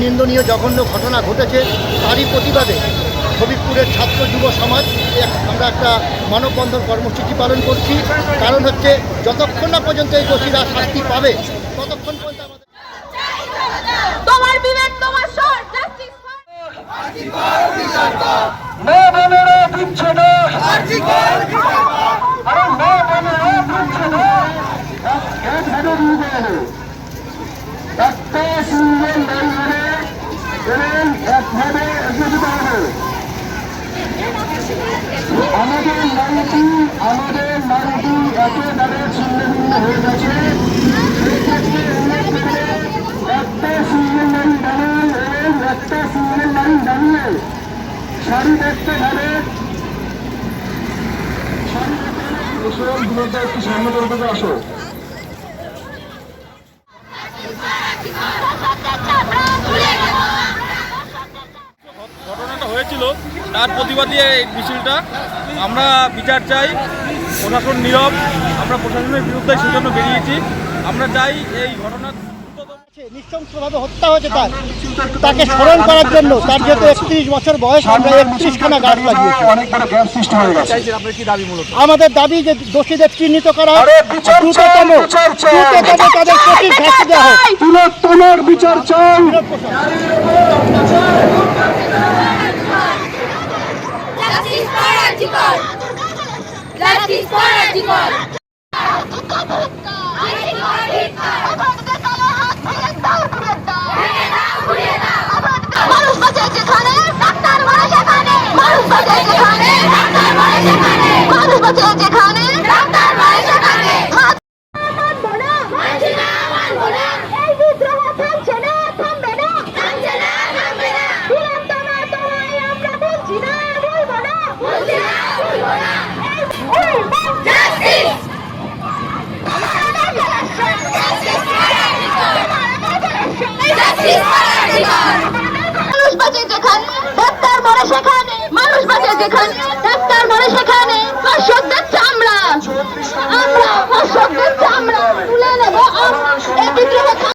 নিন্দনীয় জঘন্য ঘটনা ঘটেছে, তারই প্রতিবাদে হবিবপুরের ছাত্র যুব সমাজ আমরা একটা মানববন্ধন কর্মসূচি পালন করছি। কারণ হচ্ছে যতক্ষণ না পর্যন্ত এই দোষীরা শাস্তি পাবে ততক্ষণ পর্যন্ত আমাদের আমাদের নারীটি একেবারে ছিন্নভিন্ন হয়ে গেছে। একটা সিঙ্গেল নারী দাঁড়ান এবং একটা সিঙ্গেল নারী দাঁড়িয়ে শাড়ি দেখতে গেলে একটু সামনে করে আসো। ঘটনাটা হয়েছিল তার প্রতিবাদে এই মিছিলটা। আমরা বিচার চাই, প্রশাসন নীরব, আমরা প্রশাসনের বিরুদ্ধে সেজন্য বেরিয়েছি। আমরা চাই এই ঘটনার নৃশংসভাবে হত্যা হয়েছে তাকে স্মরণ করার জন্য। তার যেহেতু 31 বছর বয়স, আমরা 31খানা গাছ লাগিয়েছি। আমাদের দাবি যে দোষীদের চিহ্নিত করা হোক, দ্রুততম তাদের কঠিন শাস্তি দেওয়া হোক। তিলোত্তমার বিচার চাই। মানুষ বাঁচে যেখানে ডাক্তার মরে সেখানে, মানুষ বাঁচে যেখানে ডাক্তার